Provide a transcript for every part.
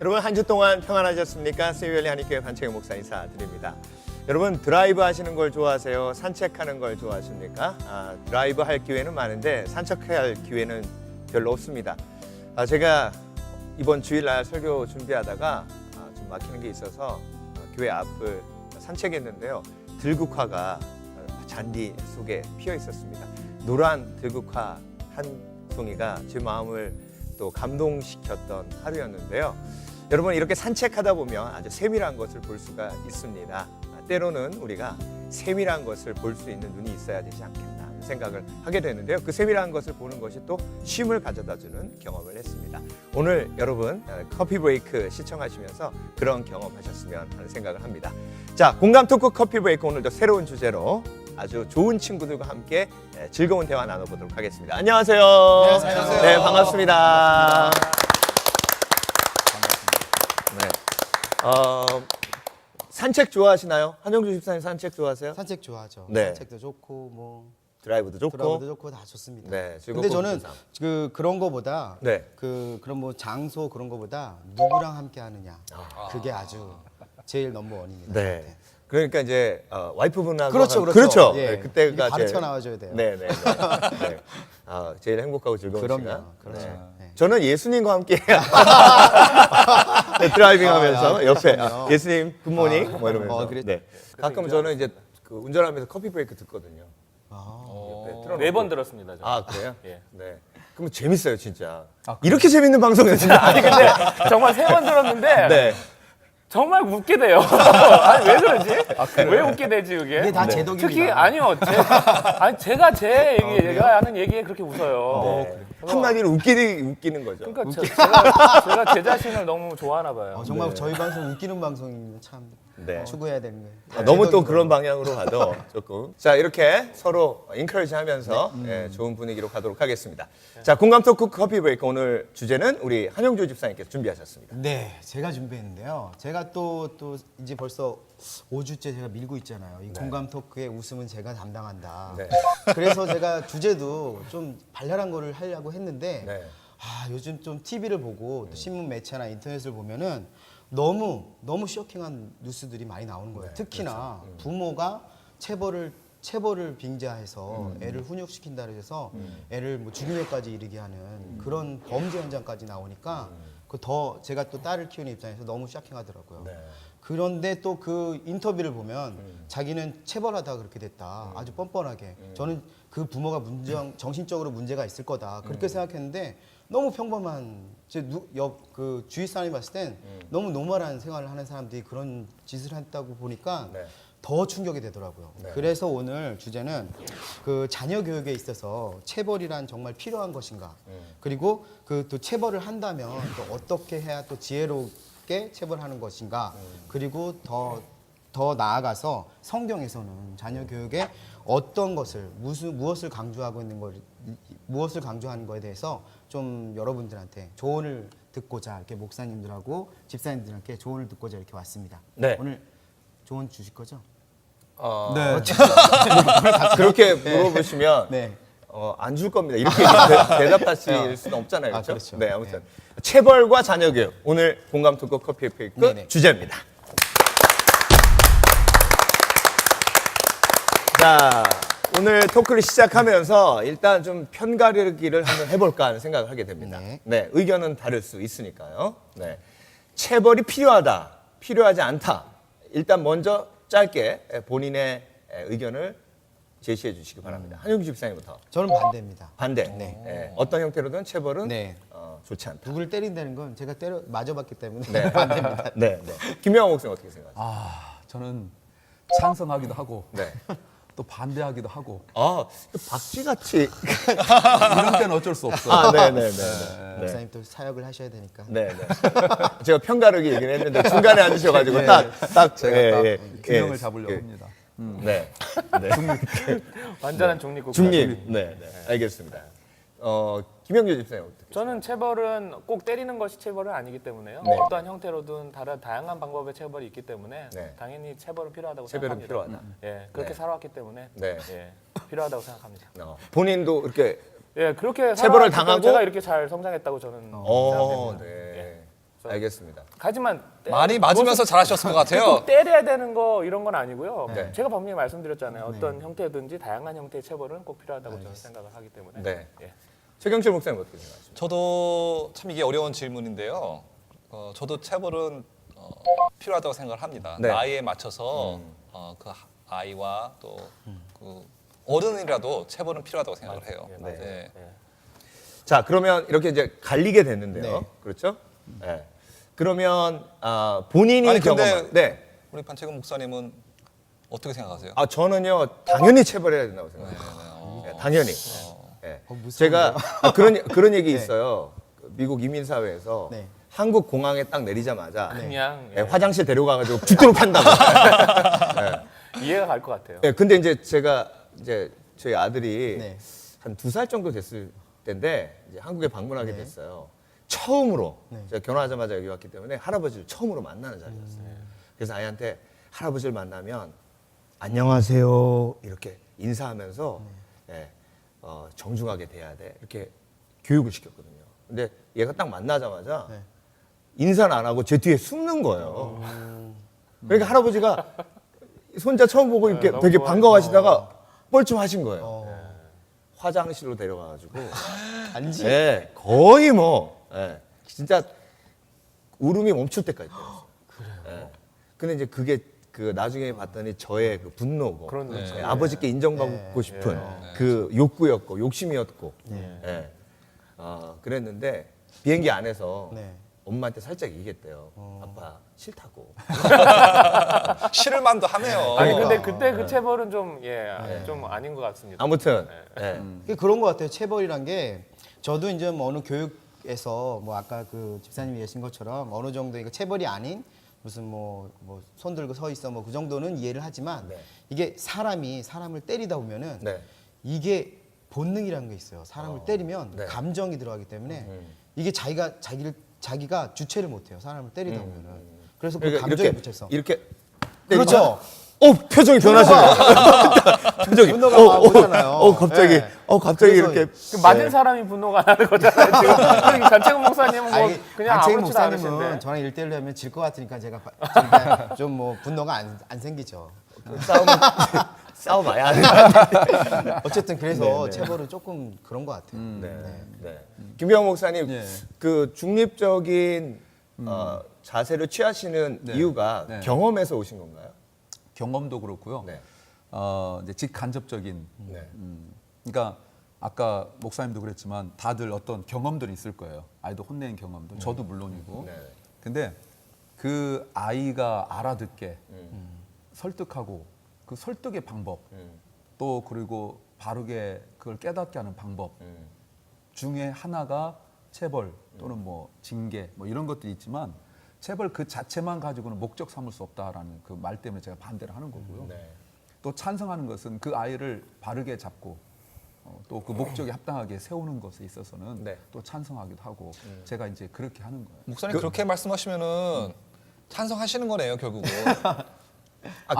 여러분 한 주 동안 평안하셨습니까? 세이웰리 한인교회 반창현 목사 인사드립니다. 여러분 드라이브 하시는 걸 좋아하세요? 산책하는 걸 좋아하십니까? 드라이브 할 기회는 많은데 산책할 기회는 별로 없습니다. 제가 이번 주일날 설교 준비하다가 좀 막히는 게 있어서 교회 앞을 산책했는데요. 들국화가 잔디 속에 피어 있었습니다. 노란 들국화 한 송이가 제 마음을 또 감동시켰던 하루였는데요. 여러분 이렇게 산책하다 보면 아주 세밀한 것을 볼 수가 있습니다. 때로는 우리가 세밀한 것을 볼 수 있는 눈이 있어야 되지 않겠나 하는 생각을 하게 되는데요. 그 세밀한 것을 보는 것이 또 쉼을 가져다주는 경험을 했습니다. 오늘 여러분 커피 브레이크 시청하시면서 그런 경험하셨으면 하는 생각을 합니다. 자, 공감 토크 커피 브레이크 오늘도 새로운 주제로 아주 좋은 친구들과 함께 즐거운 대화 나눠보도록 하겠습니다. 안녕하세요. 안녕하세요. 네, 반갑습니다. 네. 산책 좋아하시나요? 한영주 집사님 산책 좋아하세요? 산책 좋아하죠. 네. 산책도 좋고 뭐 드라이브도 좋고. 드라이브도 좋고 다 좋습니다. 네, 근데 저는 즐겁고 그런 거보다 네. 그런 뭐 장소 그런 거보다 누구랑 함께 하느냐 그게 아주 제일 넘버원입니다. 네. 저한테. 그러니까 이제 와이프분하고 그렇죠. 그렇죠. 예. 네, 그때가 바로 튀어나와줘야 돼요. 네. 네. 제일 행복하고 즐거운 그럼요. 시간. 그렇죠. 네. 네. 저는 예수님과 함께 드라이빙하면서 옆에 예수님 굿모닝 뭐 이러면서. 네. 가끔 저는 이제 그 운전하면서 커피 브레이크 듣거든요. 네 번 들었습니다. 저는. 그래요? 예. 네. 그럼 재밌어요 진짜. 이렇게 재밌는 방송이었어요. 아니 근데 정말 세 번 들었는데 네. 정말 웃게 돼요. 아니 왜 그러지? 왜 웃게 되지 이게? 이게 다 제 덕입니다. 특히 아니요, 제가 제 얘기, 제가 하는 얘기에 그렇게 웃어요. 한마디로 웃기는 거죠. 그러니까 제가 제 자신을 너무 좋아하나 봐요. 정말 저희 방송 웃기는 방송이면 참 네. 추구해야 되는 거예요. 너무 제 또 덕이거든요. 그런 방향으로 가도 조금. 자, 이렇게 서로 인커리지 하면서 좋은 분위기로 가도록 하겠습니다. 자, 공감 토크 커피 브레이크 오늘 주제는 우리 한영주 집사님께서 준비하셨습니다. 네, 제가 준비했는데요. 제가 또 이제 벌써 5주째 제가 밀고 있잖아요. 이 공감 토크의 웃음은 제가 담당한다. 네. 그래서 제가 주제도 좀 발랄한 거를 하려고 했는데 네. 요즘 좀 TV를 보고 또 신문 매체나 인터넷을 보면은 너무 쇼킹한 뉴스들이 많이 나오는 거예요. 특히나 부모가 체벌을 빙자해서 애를 훈육시킨다 그래서 애를 뭐 죽임에까지 이르게 하는 그런 범죄 현장까지 나오니까 제가 또 딸을 키우는 입장에서 너무 쇼킹하더라고요. 네. 그런데 또 그 인터뷰를 보면 자기는 체벌하다 그렇게 됐다. 아주 뻔뻔하게. 저는 그 부모가 정신적으로 문제가 있을 거다. 그렇게 생각했는데 너무 평범한 그 주위 사람이 봤을 땐 너무 노멀한 생활을 하는 사람들이 그런 짓을 했다고 보니까 네. 더 충격이 되더라고요. 네. 그래서 오늘 주제는 그 자녀 교육에 있어서 체벌이란 정말 필요한 것인가. 그리고 그 또 체벌을 한다면 또 어떻게 해야 또 지혜롭게 체벌하는 것인가. 그리고 더 나아가서 성경에서는 자녀 교육에 어떤 것을 무엇을 강조하고 있는 무엇을 강조하는 거에 대해서 좀 여러분들한테 조언을 듣고자 이렇게 목사님들하고 집사님들한테 조언을 듣고자 이렇게 왔습니다. 네. 오늘 조언 주실 거죠? 네. 그렇게 물어보시면 네. 안 줄 겁니다. 이렇게 대답하실 수는 없잖아요. 그렇죠? 그렇죠. 네, 아무튼 체벌과 자녀 교육 오늘 공감 토크 커피 브레이크 네네. 주제입니다. 자, 오늘 토크를 시작하면서 일단 좀 편가르기를 한번 해볼까 하는 생각을 하게 됩니다. 네. 의견은 다를 수 있으니까요. 네. 체벌이 필요하다, 필요하지 않다. 일단 먼저 짧게 본인의 의견을 제시해 주시기 바랍니다. 한영주 집사님부터. 저는 반대입니다. 반대. 네. 어떤 형태로든 체벌은 네. 좋지 않다. 누구를 때린다는 건 제가 맞아봤기 때문에 네. 반대입니다. 네. 김명호 목사님 어떻게 생각하세요? 저는 찬성하기도 하고 네. 또 반대하기도 하고 박쥐같이. 이런 때는 어쩔 수 없어요. 네네네. 목사님 또 사역을 하셔야 되니까. 네네. 제가 편가르기 얘기를 했는데 중간에 앉으셔가지고 네. 딱 제가 예, 딱 예, 균형을 예, 잡으려고 예. 합니다. 네. 완전한 중립국. 중립. 네. 알겠습니다. 김영규 집사님 어떻게? 저는 체벌은 꼭 때리는 것이 체벌은 아니기 때문에요. 네. 어떠한 형태로든 다양한 방법의 체벌이 있기 때문에 네. 당연히 체벌은 필요하다고 체벌은 생각합니다. 필요하다. 예, 그렇게 네. 살아왔기 때문에 네. 예, 필요하다고 생각합니다. 본인도 이렇게 예, 그렇게 체벌을 살아왔기 때문에 당하고? 제가 이렇게 잘 성장했다고 저는 생각됩니다. 네. 알겠습니다. 하지만 많이 맞으면서 잘하셨을 것 같아요. 꼭 때려야 되는 거 이런 건 아니고요. 네. 제가 분명히 말씀드렸잖아요. 어떤 형태든지 다양한 형태의 체벌은 꼭 필요하다고 저는 생각을 하기 때문에. 네. 예. 최경철 목사님 어떻게 생각하십니까? 저도 참 이게 어려운 질문인데요. 저도 체벌은 필요하다고 생각을 합니다. 네. 나이에 맞춰서 그 아이와 또 그 어른이라도 체벌은 필요하다고 생각을 해요. 예, 맞아요. 네. 예. 자, 그러면 이렇게 이제 갈리게 됐는데요. 네. 그렇죠? 네. 그러면 본인이 아니, 근데 경험한 네. 우리 반채근 목사님은 어떻게 생각하세요? 저는요 당연히 체벌해야 된다고 생각해요. 네, 당연히. 네. 제가 그런 얘기 있어요. 그 미국 이민사회에서 네. 한국 공항에 딱 내리자마자 그냥 네, 화장실 데려가가지고 죽도록 한다고. 이해가 갈 것 같아요. 네, 근데 이제 제가 저희 아들이 네. 한 2살 정도 됐을 때인데 이제 한국에 방문하게 됐어요. 처음으로 제가 결혼하자마자 여기 왔기 때문에 할아버지를 처음으로 만나는 자리였어요. 그래서 아이한테 할아버지를 만나면 안녕하세요 이렇게 인사하면서 예, 정중하게 대해야 돼 이렇게 교육을 시켰거든요. 근데 얘가 딱 만나자마자 인사는 안 하고 제 뒤에 숨는 거예요. 그러니까 할아버지가 손자 처음 보고 이렇게 너무 되게 좋아요. 반가워하시다가 뻘쭘하신 거예요. 화장실로 데려가가지고 단지 예, 거의 뭐 진짜 울음이 멈출 때까지 때렸어요. 그래요. 근데 이제 그게 그 나중에 봤더니 저의 그 분노고 그런 거죠. 예, 아버지께 인정받고 싶은 그 욕구였고 욕심이었고 그랬는데 비행기 안에서 네. 엄마한테 살짝 얘기했대요. 아빠 싫다고. 싫을 만도 하네요. 아니 근데 그때 그 체벌은 좀 좀 아닌 것 같습니다. 아무튼 예. 그게 그런 것 같아요. 체벌이란 게 저도 이제 뭐 어느 교육에서 뭐 아까 그 집사님이 얘기하신 것처럼 어느 정도 이거 체벌이 아닌 무슨 뭐 손 들고 서 있어 뭐 그 정도는 이해를 하지만 네. 이게 사람이 사람을 때리다 보면은 네. 이게 본능이라는 게 있어요. 사람을 때리면 네. 감정이 들어가기 때문에 이게 자기가 주체를 못해요. 사람을 때리다 보면은 그래서 그 그러니까 감정에 붙여서 이렇게 그렇죠. 표정이 변하시네요. 표정이. 분노가 막 오잖아요. 갑자기. 네. 갑자기 그래서 이렇게. 그 맞은 사람이 분노가 안 나는 거잖아요. 지금 전채근 목사님은 뭐 아니, 그냥 안채근 아무렇지도 않으신데. 목사님은 저랑 1대1로 하면 질 것 같으니까 제가 좀 뭐 분노가 안 생기죠. 싸워봐야 하는. 어쨌든 그래서 체벌은 조금 그런 것 같아요. 네. 김병호 목사님, 예. 그 중립적인 자세를 취하시는 네. 이유가 네. 경험에서 오신 건가요? 경험도 그렇고요. 네. 이제 직간접적인. 네. 그러니까 아까 목사님도 그랬지만 다들 어떤 경험들이 있을 거예요. 아이도 혼낸 경험들. 저도 물론이고. 네. 근데 그 아이가 알아듣게 설득하고 그 설득의 방법 또 그리고 바르게 그걸 깨닫게 하는 방법 중에 하나가 체벌 또는 뭐 징계 뭐 이런 것들이 있지만 체벌 그 자체만 가지고는 목적 삼을 수 없다라는 그 말 때문에 제가 반대를 하는 거고요. 네. 또 찬성하는 것은 그 아이를 바르게 잡고 또 그 목적에 합당하게 세우는 것에 있어서는 네. 또 찬성하기도 하고 제가 이제 그렇게 하는 거예요. 목사님 그렇게 말씀하시면은 찬성하시는 거네요, 결국은.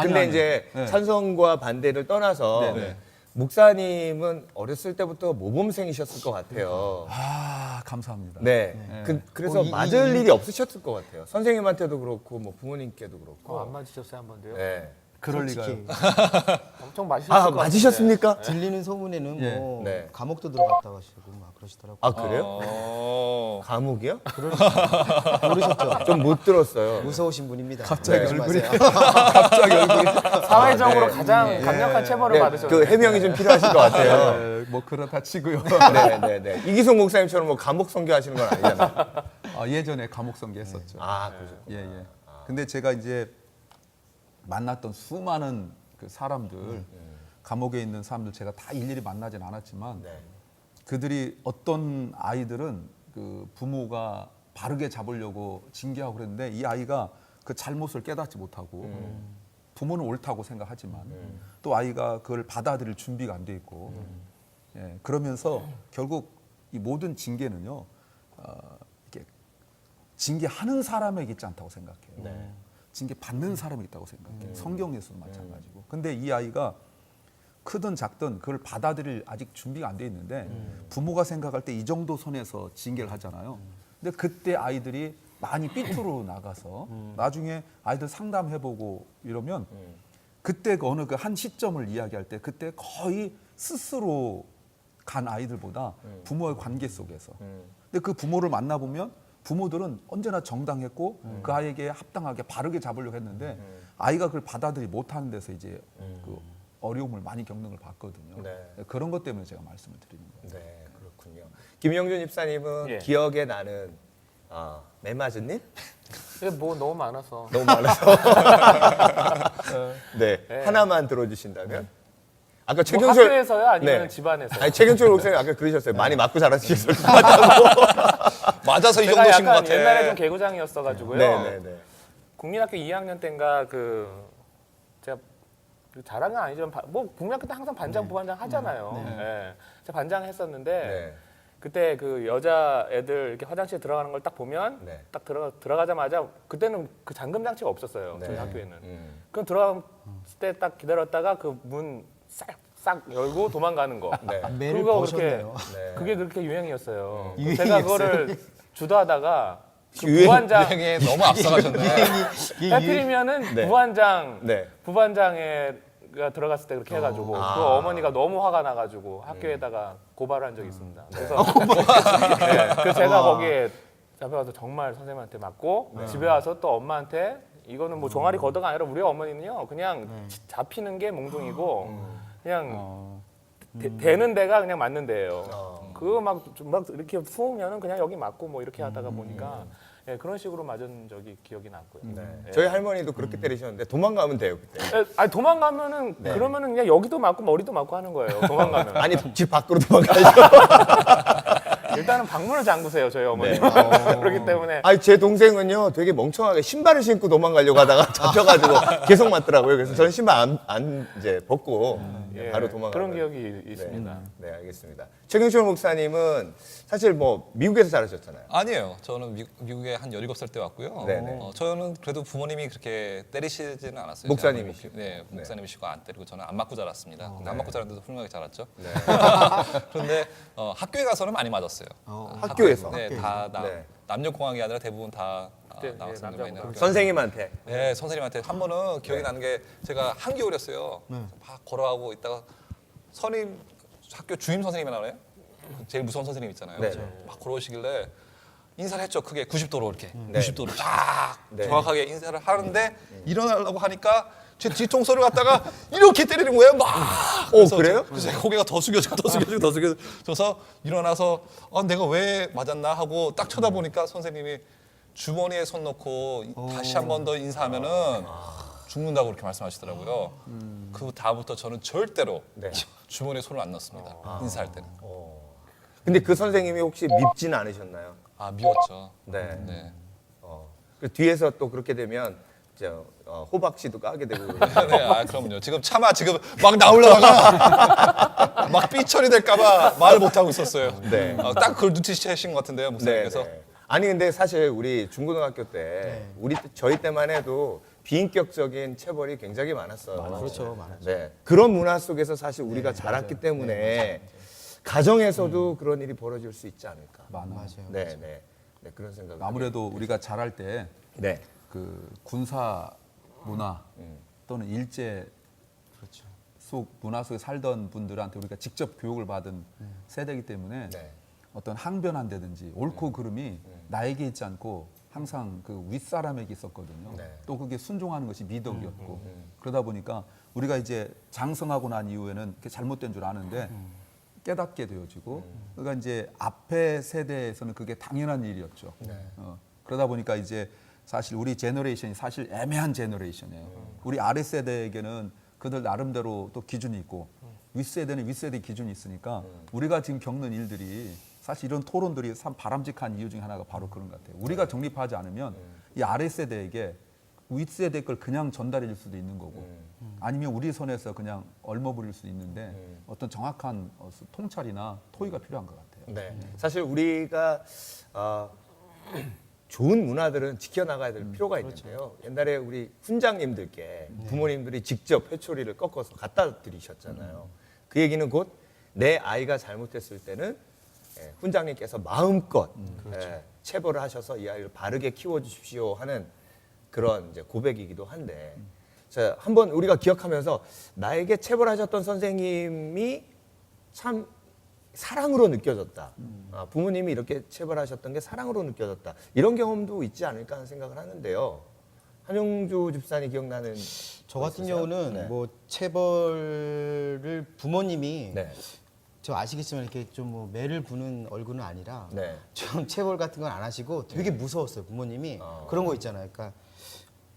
근데 아니. 이제 네. 찬성과 반대를 떠나서 네, 네. 목사님은 어렸을 때부터 모범생이셨을 것 같아요. 아 감사합니다. 네. 네. 그래서 맞을 일이 없으셨을 것 같아요. 선생님한테도 그렇고 뭐 부모님께도 그렇고. 안 맞으셨어요 한 번도요? 네. 그럴 솔직히 리가요. 엄청 맞으셨을 것 맞으셨습니까? 들리는 소문에는 예. 뭐 네. 감옥도 들어갔다 하시고 막 그러시더라고요. 아 그래요? 어. 감옥이요? 모르셨죠? 좀 못 들었어요. 무서우신 분입니다. 갑자기 조심하세요. 갑자기 얼굴이 사회적으로 네. 가장 강력한 체벌을 네, 받으셨는데. 그 해명이 좀 필요하실 것 같아요. 뭐 그렇다 치고요. 네네네. 이기송 목사님처럼 뭐 감옥 선교하시는 건 아니잖아요. 예전에 감옥 선교했었죠. 그러죠. 예. 근데 제가 이제 만났던 수많은 그 사람들, 감옥에 있는 사람들 제가 다 일일이 만나진 않았지만 네. 그들이 어떤 아이들은 그 부모가 바르게 잡으려고 징계하고 그랬는데 이 아이가 그 잘못을 깨닫지 못하고 부모는 옳다고 생각하지만 또 아이가 그걸 받아들일 준비가 안 돼 있고 예, 그러면서 결국 이 모든 징계는요 이렇게 징계하는 사람에게 있지 않다고 생각해요. 징계 받는 사람이 있다고 생각해요. 성경에서도 마찬가지고. 근데 이 아이가 크든 작든 그걸 받아들일 아직 준비가 안 돼 있는데 부모가 생각할 때 이 정도 선에서 징계를 하잖아요. 근데 그때 아이들이 많이 삐뚤어 나가서 나중에 아이들 상담해보고 이러면 그때 그 어느 그 한 시점을 이야기할 때 그때 거의 스스로 간 아이들보다 부모의 관계 속에서 근데 그 부모를 만나보면 부모들은 언제나 정당했고 그 아이에게 합당하게 바르게 잡으려고 했는데 아이가 그걸 받아들이 못하는 데서 이제 그 어려움을 많이 겪는 걸 봤거든요. 네. 그런 것 때문에 제가 말씀을 드리는 거예요. 네, 그렇군요. 김영준 집사님은 예. 기억에 나는 매맞은 일? 이게 뭐 너무 많아서. 너무 많아서. 네, 네. 하나만 들어주신다면? 아까 뭐 최경철 학교에서요? 아니면 네. 집안에서? 아니 최경철 목사님 아까 그러셨어요. 많이 맞고 자라주셨을 것 같다고. 맞아서 이 제가 정도신 것 약간 같아. 옛날에 좀 개구장이었어가지고요. 네네네. 국민학교 2학년 때인가 제가 잘한 건 아니지만 뭐 국민학교 때 항상 반장 부반장 하잖아요. 예. 제가 반장 했었는데 네. 그때 그 여자 애들 이렇게 화장실에 들어가는 걸 딱 보면 네. 딱 들어가자마자 그때는 그 잠금 장치가 없었어요. 네. 저희 학교에는. 그 그럼 들어갔을 때 딱 기다렸다가 그 문 싹 열고 도망가는 거. 네. 매를 그거 보셨네요. 네. 그게 그렇게 유행이었어요. 제가 유행이었어요? 그거를 주도하다가 그 유행- 부반장 유행에 너무 앞서가셨네. 해필이면은 네. 부반장 네. 부반장에가 들어갔을 때 그렇게 해가지고 그 어머니가 너무 화가 나가지고 학교에다가 고발을 한 적이 있습니다. 그래서 네, 그래서 제가 거기에 잡혀가서 정말 선생님한테 맞고 집에 와서 또 엄마한테 이거는 뭐 종아리 걷어가 아니라 우리 어머니는요 그냥 잡히는 게 몽둥이고 그냥 되는 데가 그냥 맞는 데예요. 그거 막 이렇게 부으면은 그냥 여기 맞고 뭐 이렇게 하다가 보니까 예, 그런 식으로 맞은 적이 기억이 났고요. 예. 저희 할머니도 그렇게 때리셨는데 도망가면 돼요 그때. 예, 아니 도망가면은 그러면은 그냥 여기도 맞고 머리도 맞고 하는 거예요. 도망가면. 아니 집 밖으로 도망가죠. 일단은 방문을 잠그세요 저희 어머니. 그렇기 때문에 아니 제 동생은요 되게 멍청하게 신발을 신고 도망가려고 하다가 잡혀가지고 계속 맞더라고요. 그래서 저는 신발 안 이제 벗고 예, 바로 도망가요. 그런 기억이 있습니다. 네, 알겠습니다. 최경철 목사님은 사실 뭐 미국에서 자라셨잖아요. 아니에요. 저는 미국에 한 17살 때 왔고요. 네네. 저는 그래도 부모님이 그렇게 때리시지는 않았어요. 목사님이시고. 네, 목사님이시고 안 때리고 저는 안 맞고 자랐습니다. 근데 안 네. 맞고 자랐는데도 훌륭하게 자랐죠. 그런데 학교에 가서는 많이 맞았어요. 학교에서? 네, 다 네. 남녀공학이 아니라 대부분 다 네, 남학생들만 남자 있는 학교. 선생님한테. 네, 선생님한테 한 번은 기억이 네. 나는 게 제가 한겨울이었어요. 막 걸어가고 있다가 선임 학교 주임 선생님이 나와요. 제일 무서운 선생님 있잖아요. 네. 막 걸어오시길래 인사를 했죠. 크게 90도로 이렇게 네. 90도로 딱 네. 정확하게 인사를 하는데 일어나려고 하니까 제 뒤통수를 갖다가 이렇게 때리는 거예요. 막. 그래서 그래요? 그래서 제 고개가 더 숙여지고 더 숙여져서 일어나서 내가 왜 맞았나 하고 딱 쳐다보니까 선생님이 주머니에 손 넣고 다시 한 번 더 인사하면은 죽는다고 그렇게 말씀하시더라고요. 그 다음부터 저는 절대로 네. 주머니에 손을 안 넣습니다. 인사할 때는. 근데 그 선생님이 혹시 밉진 않으셨나요? 미웠죠. 네. 네. 그 뒤에서 또 그렇게 되면 호박씨도 까게 되고. 네, 그럼요. 지금 차마 지금 막 나오려다가 막 삐처리 될까봐 말을 못 하고 있었어요. 네. 딱 그걸 눈치채신 것 같은데요, 네, 목사님께서. 네. 아니 근데 사실 우리 중고등학교 때 저희 때만 해도 비인격적인 체벌이 굉장히 많았어요. 그렇죠, 많았죠. 네. 그런 문화 속에서 사실 우리가 자랐기 때문에 가정에서도 그런 일이 벌어질 수 있지 않을까. 맞아요. 네, 네. 네, 그런 생각. 아무래도 우리가 자랄 때 네. 그 군사 문화 또는 일제 속 문화 속에 살던 분들한테 우리가 직접 교육을 받은 세대이기 때문에 네. 어떤 항변한다든지 옳고 그름이 나에게 있지 않고 항상 그 윗사람에게 있었거든요. 네. 또 그게 순종하는 것이 미덕이었고 그러다 보니까 우리가 이제 장성하고 난 이후에는 그게 잘못된 줄 아는데 깨닫게 되어지고 그러니까 이제 앞에 세대에서는 그게 당연한 일이었죠. 그러다 보니까 이제 사실 우리 제너레이션이 사실 애매한 제너레이션이에요. 우리 아래 세대에게는 그들 나름대로 또 기준이 있고 윗세대는 윗세대 기준이 있으니까 우리가 지금 겪는 일들이 사실 이런 토론들이 참 바람직한 이유 중에 하나가 바로 그런 것 같아요. 우리가 정립하지 않으면 이 아래 세대에게 윗세대 걸 그냥 전달해 줄 수도 있는 거고 아니면 우리 손에서 그냥 얼머부릴 수도 있는데 어떤 정확한 통찰이나 토의가 필요한 것 같아요. 네. 사실 우리가 좋은 문화들은 지켜나가야 될 필요가 있는데요. 옛날에 우리 훈장님들께 부모님들이 직접 회초리를 꺾어서 갖다 드리셨잖아요. 그 얘기는 곧 내 아이가 잘못했을 때는 훈장님께서 마음껏 체벌을 하셔서 이 아이를 바르게 키워주십시오 하는 그런 이제 고백이기도 한데, 자, 한번 우리가 기억하면서 나에게 체벌하셨던 선생님이 참 사랑으로 느껴졌다. 부모님이 이렇게 체벌하셨던 게 사랑으로 느껴졌다. 이런 경험도 있지 않을까 하는 생각을 하는데요. 한용주 집사님 기억나는 저 같은 있으세요? 경우는 네. 뭐 체벌을 부모님이 네. 저 아시겠지만 이렇게 좀 뭐 매를 부는 얼굴은 아니라 네. 좀 체벌 같은 건 안 하시고 되게 무서웠어요. 부모님이 그런 거 있잖아요. 그러니까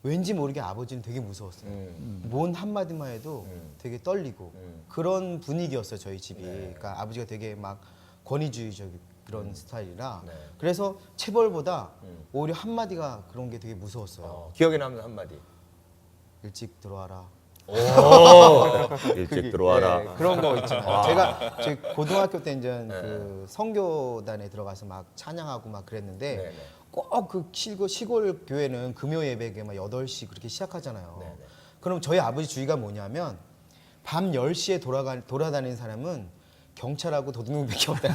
왠지 모르게 아버지는 되게 무서웠어요. 뭔 한마디만 해도 되게 떨리고 그런 분위기였어요. 저희 집이. 그러니까 아버지가 되게 막 권위주의적인 그런 스타일이라 네. 그래서 체벌보다 오히려 한마디가 그런 게 되게 무서웠어요. 기억에 남는 한마디. 일찍 들어와라. 오, 일찍 들어와라. 네, 그런 거 있잖아요. 제가 제 고등학교 때 이제 그 성교단에 들어가서 막 찬양하고 막 그랬는데 네네. 꼭 그 시골 교회는 금요 예배가 막 8시 그렇게 시작하잖아요. 네네. 그럼 저희 아버지 주의가 뭐냐면 밤 10시에 돌아다니는 사람은 경찰하고 도둑놈밖에 없다.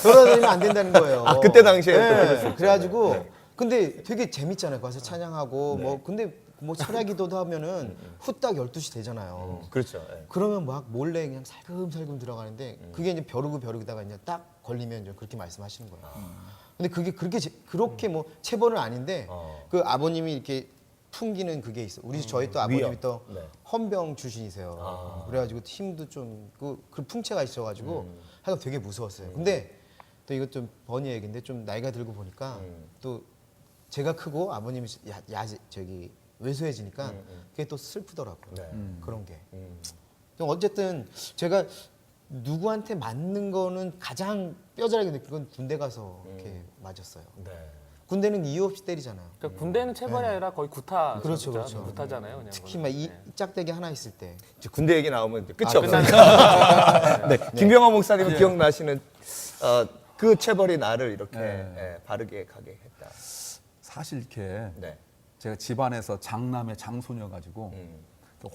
돌아다니면 안 된다는 거예요. 아, 그때 당시에 또 그럴 수 네. 있죠. 그래가지고 네. 근데 되게 재밌잖아요. 가서 찬양하고 네. 뭐 근데 뭐 철야 기도도 하면은 후딱 12시 되잖아요. 그렇죠. 네. 그러면 막 몰래 그냥 살금살금 들어가는데 그게 이제 벼르다가 이제 딱 걸리면 이제 그렇게 말씀하시는 거예요. 근데 그게 그렇게 뭐 체벌은 아닌데 그 아버님이 이렇게 풍기는 그게 있어. 저희 또 아버님이 위험. 또 네. 헌병 출신이세요. 그래가지고 힘도 좀 그 풍채가 있어가지고 하여간 되게 무서웠어요. 근데 또 이것 좀 버니 얘기인데 좀 나이가 들고 보니까 또 제가 크고 아버님이 저기 왜소해지니까 그게 또 슬프더라고요. 네. 그런 게. 좀 어쨌든 제가 누구한테 맞는 거는 가장 뼈저리게 느낀 건 군대 가서 이렇게 맞았어요. 네. 군대는 이유 없이 때리잖아요. 그러니까 군대는 체벌이 아니라 거의 구타. 그렇죠, 진짜. 그렇죠. 구타잖아요. 그냥 특히 그거는. 막 이 네. 짝대기 하나 있을 때. 이제 군대 얘기 나오면 이제 끝이 아, 없어요. 네. 김병화 목사님은 기억나시는 그 체벌이 나를 이렇게 바르게 가게 했다. 사실 이렇게 네. 제가 집안에서 장남의 장손이어 가지고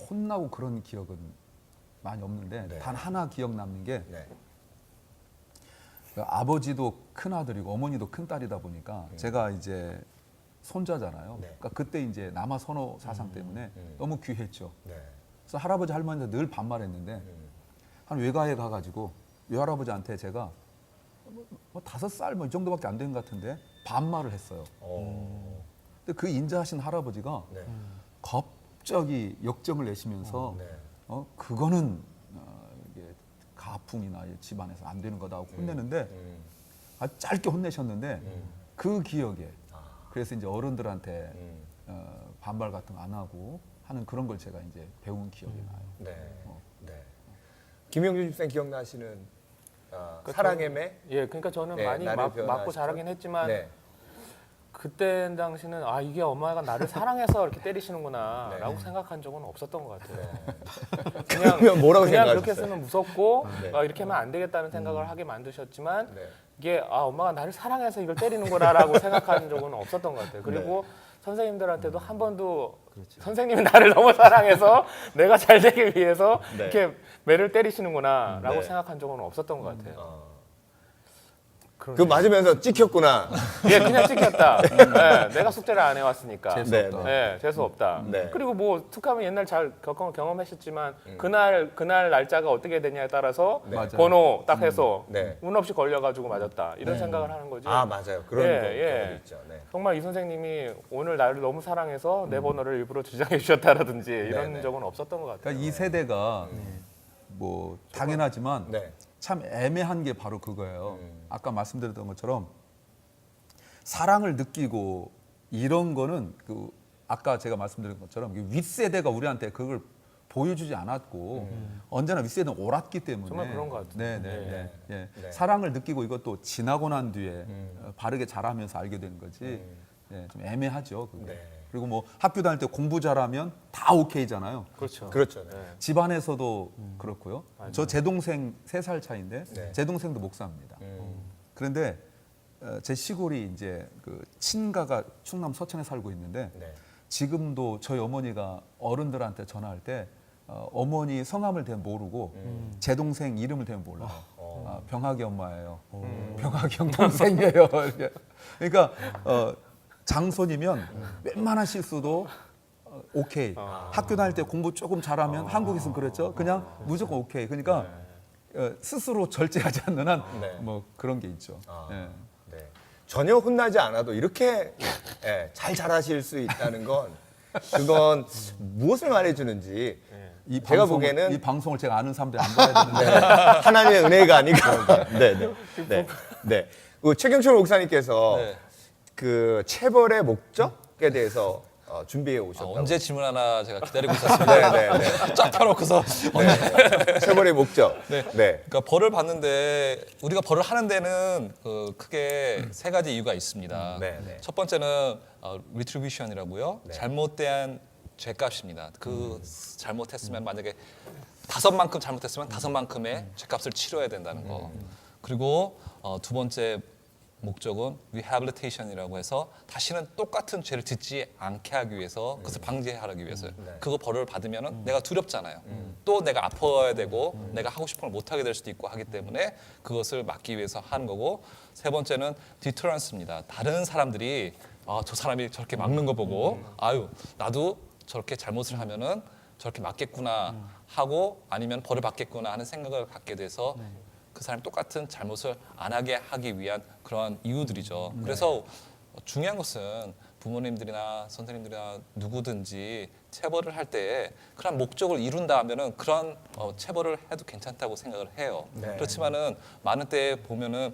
혼나고 그런 기억은 많이 없는데 네. 단 하나 기억 남는 게 네. 그 아버지도 큰 아들이고 어머니도 큰 딸이다 보니까 제가 이제 손자잖아요. 네. 그러니까 그때 이제 남아 선호 사상 때문에 너무 귀했죠. 네. 그래서 할아버지 할머니한테 늘 반말했는데 한 외가에 가가지고 외할아버지한테 제가 뭐 5살 뭐 이 정도밖에 안 된 것 같은데 반말을 했어요. 근데 그 인자하신 할아버지가 네. 갑자기 역정을 내시면서 네. 그거는 이게 가풍이나 집안에서 안 되는 거다 하고 혼내는데 아주 짧게 혼내셨는데 그 기억에 그래서 이제 어른들한테 반발 같은 거 안 하고 하는 그런 걸 제가 이제 배운 기억이 나요. 네. 네. 김영준 집사님 기억나시는 사랑의 매? 예, 그러니까 저는 네, 많이 나를 맞고 변화시켜? 자라긴 했지만 네. 그때 당시는 아 이게 엄마가 나를 사랑해서 이렇게 때리시는구나라고 네. 생각한 적은 없었던 것 같아요. 그러면 뭐라고 그냥 생각하셨어요? 그렇게 쓰면 무섭고 네. 이렇게 하면 안 되겠다는 생각을 하게 만드셨지만 네. 이게 아 엄마가 나를 사랑해서 이걸 때리는구나라고 생각한 적은 없었던 것 같아요. 그리고 선생님들한테도 한 번도 선생님이 나를 너무 사랑해서 내가 잘 되기 위해서 네. 이렇게 매를 때리시는구나라고 네. 생각한 적은 없었던 것 같아요. 그 맞으면서 찍혔구나. 예, 그냥 찍혔다. 네, 내가 숙제를 안 해왔으니까. 재수 네, 없다. 네, 재수 없다. 네. 그리고 뭐 툭하면 옛날 잘 경험하셨지만 그날 날짜가 어떻게 되냐에 따라서 네. 맞아요. 번호 딱 해서 네. 운 없이 걸려가지고 맞았다 이런 생각을 하는 거지. 아 맞아요. 그런 경우도 있죠. 네. 정말 이 선생님이 오늘 나를 너무 사랑해서 내 번호를 일부러 주장해 주셨다라든지 이런 네. 적은 없었던 것 같아요. 그러니까 이 세대가 뭐 당연하지만 네. 참 애매한 게 바로 그거예요. 아까 말씀드렸던 것처럼 사랑을 느끼고 이런 거는 그 아까 제가 말씀드린 것처럼 윗세대가 우리한테 그걸 보여주지 않았고 언제나 윗세대는 옳았기 때문에 정말 그런 것 같아요. 네네. 네. 예. 사랑을 느끼고 이것도 지나고 난 뒤에 바르게 자라면서 알게 되는 거지. 네, 좀 애매하죠. 그게. 네. 그리고 뭐 학교 다닐 때 공부 잘하면 다 오케이잖아요. 그렇죠. 그렇죠. 네. 집안에서도 그렇고요. 저 제 동생 3살 차인데 네. 제 동생도 목사입니다. 그런데 제 시골이 이제 그 친가가 충남 서천에 살고 있는데 네. 지금도 저희 어머니가 어른들한테 전화할 때 어머니 성함을 대면 모르고 제 동생 이름을 대면 몰라요. 병학이 엄마예요. 병학이 형 동생이에요. 이렇게. 그러니까 장손이면 웬만한 실수도 오케이. 학교 다닐 때 공부 조금 잘하면 한국에서는 그랬죠. 그냥 무조건 오케이. 그러니까 스스로 절제하지 않는 한 뭐 그런 게 있죠. 예. 네. 전혀 혼나지 않아도 이렇게 잘 자라실 수 있다는 건 그건 무엇을 말해주는지 이 제가 방송을, 보기에는 이 방송을 제가 아는 사람들이 안 봐야 되는데 하나님의 은혜가 아닌가. 네. 그 최경철 목사님께서 네. 그 체벌의 목적에 대해서 준비해 오셨다고. 언제 질문하나 제가 기다리고 있었습니다. 네. 쫙 펴놓고서 체벌의 목적. 네. 네. 그러니까 벌을 받는데 우리가 벌을 하는 데는 크게 세 가지 이유가 있습니다. 네. 첫 번째는 retribution이라고요. 네. 잘못된 죄값입니다. 그 잘못했으면 만약에 5만큼 잘못했으면 5만큼의 죄값을 치러야 된다는 거. 그리고 두 번째 목적은 rehabilitation이라고 해서 다시는 똑같은 죄를 짓지 않게 하기 위해서 그것을 방지하기 위해서요. 그거 벌을 받으면은 내가 두렵잖아요. 또 내가 아파야 되고 내가 하고 싶은 걸 못 하게 될 수도 있고 하기 때문에 그것을 막기 위해서 하는 거고 세 번째는 deterrence입니다. 다른 사람들이 저 사람이 저렇게 막는 거 보고 아유 나도 저렇게 잘못을 하면은 저렇게 맞겠구나 하고 아니면 벌을 받겠구나 하는 생각을 갖게 돼서 그 사람이 똑같은 잘못을 안 하게 하기 위한 그런 이유들이죠. 그래서 중요한 것은 부모님들이나 선생님들이나 누구든지 체벌을 할 때 그런 목적을 이룬다 하면은 그런 체벌을 해도 괜찮다고 생각을 해요. 네. 그렇지만은 많은 때 보면은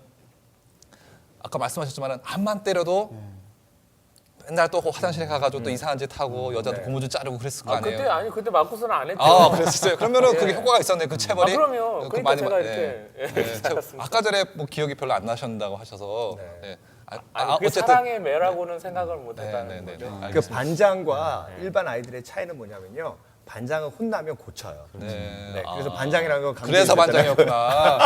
아까 말씀하셨지만은 암만 때려도 맨날 또 화장실에 가가지고 또 이상한 짓 하고 여자도 고무줄 자르고 그랬을 거 아니에요. 그때 맞고서는 안 했죠. 그랬었어요. 그러면은 그게 효과가 있었네 그 체벌이. 그럼요. 그 그러니까 제가 많이 이렇게 살았습니다. 아까 전에 뭐 기억이 별로 안 나셨다고 하셔서. 네. 그게 사랑의 매라고는 생각을 못했다는 네. 거죠. 그 알겠습니다. 반장과 일반 아이들의 차이는 뭐냐면요. 반장은 혼나면 고쳐요. 네. 그래서 반장이라는 건 그래서 반장이었구나.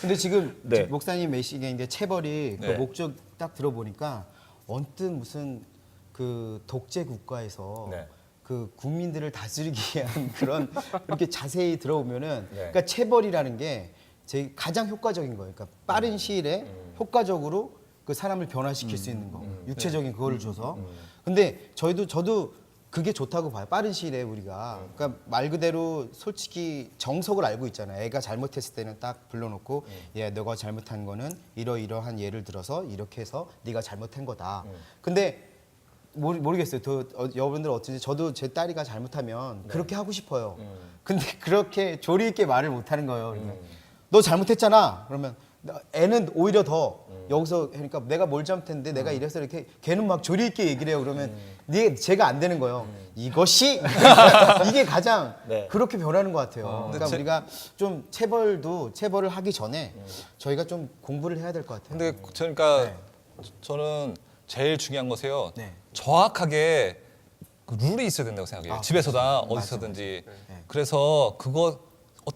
근데 지금 네. 목사님 메시기인데 체벌이 그 네. 목적 딱 들어보니까 언뜻 무슨 그 독재 국가에서 네. 그 국민들을 다스리기 위한 그런 이렇게 자세히 들어보면은 네. 그러니까 체벌이라는 게 제 가장 효과적인 거예요. 그러니까 빠른 시일에 효과적으로 그 사람을 변화시킬 수 있는 거, 육체적인 그거를 줘서. 근데 저도 그게 좋다고 봐요. 빠른 시일에 우리가. 그러니까 말 그대로 솔직히 정석을 알고 있잖아요. 애가 잘못했을 때는 딱 불러놓고 얘 너가 잘못한 거는 이러이러한 예를 들어서 이렇게 해서 네가 잘못한 거다. 근데 모르겠어요. 여러분들 어쩐지 저도 제 딸이가 잘못하면 그렇게 하고 싶어요. 근데 그렇게 조리 있게 말을 못 하는 거예요. 그러면 너 잘못했잖아. 그러면 애는 오히려 더 여기서 그러니까 내가 뭘 잘못했는데 내가 이래서 이렇게 걔는 막 조리 있게 얘기를 해요. 그러면 제가 안 되는 거예요. 이것이 이게 가장 네. 그렇게 변하는 것 같아요. 그러니까 근데 우리가 좀 체벌을 하기 전에 저희가 좀 공부를 해야 될 것 같아요. 근데 그러니까 네. 저는 제일 중요한 것이요. 네. 정확하게 그 룰이 있어야 된다고 생각해요. 집에서나 어디서든지. 그래서 그거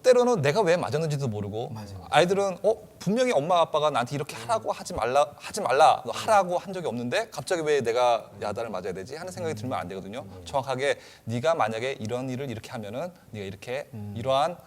때로는 내가 왜 맞았는지도 모르고 아이들은 분명히 엄마 아빠가 나한테 이렇게 하라고 하지 말라 너 하라고 한 적이 없는데 갑자기 왜 내가 야단을 맞아야 되지 하는 생각이 들면 안 되거든요. 정확하게 네가 만약에 이런 일을 이렇게 하면은 네가 이렇게 이러한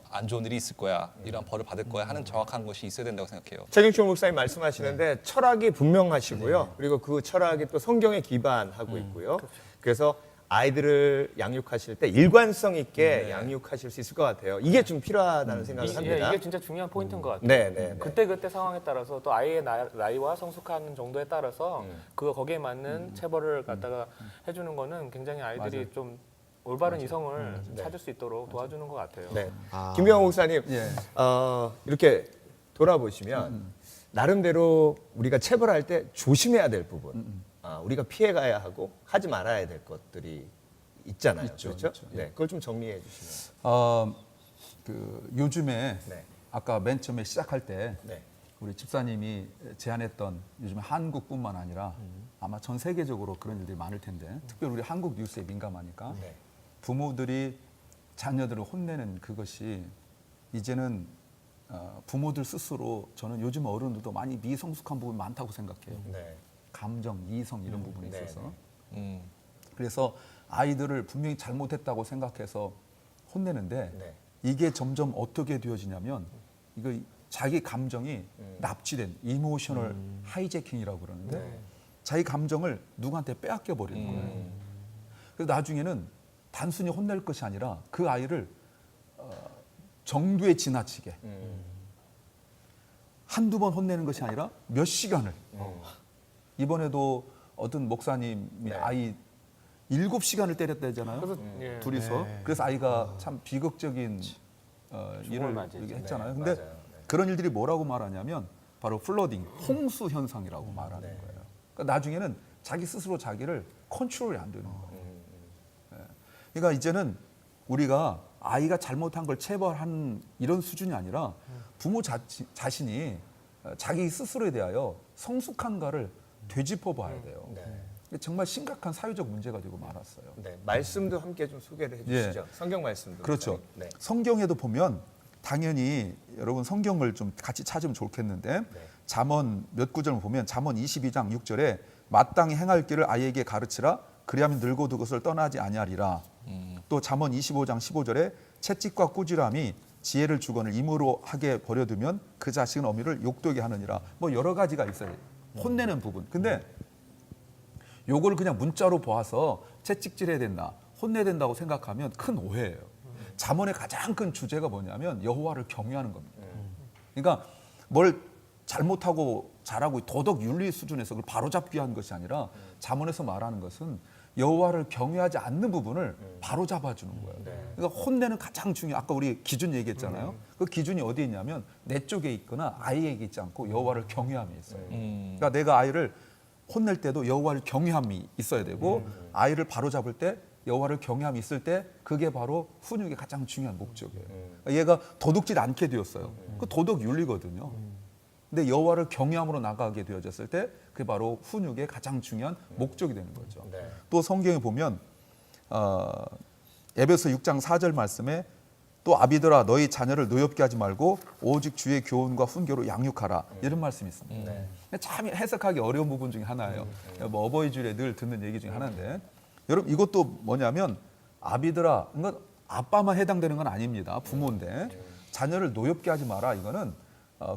안 좋은 일이 있을 거야, 이러한 벌을 받을 거야 하는 정확한 것이 있어야 된다고 생각해요. 최경철 목사님 말씀하시는데 철학이 분명하시고요. 그리고 그 철학이 또 성경에 기반하고 있고요. 그래서 아이들을 양육하실 때 일관성 있게 양육하실 수 있을 것 같아요. 이게 좀 필요하다는 생각을 합니다. 이게 진짜 중요한 포인트인 것 같아요. 네. 그때 상황에 따라서 또 아이의 나이와 성숙한 정도에 따라서 거기에 맞는 체벌을 갖다가 해주는 거는 굉장히 아이들이 좀 올바른 이성을 찾을 수 있도록 도와주는 것 같아요. 네. 김경호 목사님, 예. 이렇게 돌아보시면 나름대로 우리가 체벌할 때 조심해야 될 부분, 우리가 피해가야 하고 하지 말아야 될 것들이 있잖아요. 그렇죠? 있죠. 네, 그걸 좀 정리해 주시면. 요즘에 네. 아까 맨 처음에 시작할 때 네. 우리 집사님이 제안했던 요즘에 한국뿐만 아니라 아마 전 세계적으로 그런 일들이 많을 텐데 특별히 우리 한국 뉴스에 민감하니까 네. 부모들이 자녀들을 혼내는 그것이 이제는 부모들 스스로 저는 요즘 어른들도 많이 미성숙한 부분이 많다고 생각해요. 네. 감정, 이성 이런 부분에 네, 있어서. 음. 그래서 아이들을 분명히 잘못했다고 생각해서 혼내는데 네. 이게 점점 어떻게 되어지냐면 이거 자기 감정이 납치된 이모셔널 하이제킹이라고 그러는데 자기 감정을 누구한테 빼앗겨 버리는 거예요. 그래서 나중에는 단순히 혼낼 것이 아니라 그 아이를 정도에 지나치게 한두 번 혼내는 것이 아니라 몇 시간을 이번에도 어떤 목사님이 아이 7시간을 때렸다잖아요. 그래서 예. 둘이서. 그래서 아이가 참 비극적인 일을 맞이했죠. 이렇게 했잖아요. 네, 근데 맞아요. 네. 그런 일들이 뭐라고 말하냐면 바로 플러딩, 홍수 현상이라고 말하는 거예요. 그러니까 나중에는 자기 스스로 자기를 컨트롤이 안 되는 거예요. 그러니까 이제는 우리가 아이가 잘못한 걸 체벌하는 이런 수준이 아니라 부모 자신이 자기 스스로에 대하여 성숙한가를 되짚어 봐야 돼요. 네. 정말 심각한 사회적 문제가 되고 말았어요. 네, 말씀도 함께 좀 소개를 해주시죠. 성경 말씀도. 그렇죠. 네. 성경에도 보면 당연히 여러분 성경을 좀 같이 찾으면 좋겠는데 잠언 몇 구절 보면 잠언 22장 6절에 마땅히 행할 길을 아이에게 가르치라 그리하면 늙어도 그것을 떠나지 아니하리라. 또 잠언 25장 15절에 채찍과 꾸지람이 지혜를 주거늘 임으로 하게 버려두면 그 자식은 어미를 욕되게 하느니라. 뭐 여러 가지가 있어요. 혼내는 부분. 근데 요걸 그냥 문자로 보아서 채찍질해야 된다, 혼내야 된다고 생각하면 큰 오해예요. 잠언의 가장 큰 주제가 뭐냐면 여호와를 경외하는 겁니다. 그러니까 뭘 잘못하고 잘하고 도덕 윤리 수준에서 그걸 바로잡기 위한 것이 아니라 잠언에서 말하는 것은 여호와를 경외하지 않는 부분을 바로잡아주는 거예요. 그러니까 혼내는 가장 아까 우리 기준 얘기했잖아요. 그 기준이 어디에 있냐면 내 쪽에 있거나 아이에게 있지 않고 여호와를 경외함에 있어요. 그러니까 내가 아이를 혼낼 때도 여호와를 경외함이 있어야 되고 아이를 바로잡을 때 여호와를 경외함이 있을 때 그게 바로 훈육의 가장 중요한 목적이에요. 그러니까 얘가 도둑질 않게 되었어요. 그 도덕 윤리거든요. 근데 여호와를 경외함으로 나가게 되어졌을 때 그게 바로 훈육의 가장 중요한 목적이 되는 거죠. 네. 또 성경에 보면 에베소 6장 4절 말씀에 또 아비들아 너희 자녀를 노엽게 하지 말고 오직 주의 교훈과 훈계로 양육하라 이런 말씀이 있습니다. 참 해석하기 어려운 부분 중에 하나예요. 뭐 어버이 주일에 늘 듣는 얘기 중에 하나인데 여러분 이것도 뭐냐면 아비들아 그러니까 아빠만 해당되는 건 아닙니다. 부모인데 자녀를 노엽게 하지 마라 이거는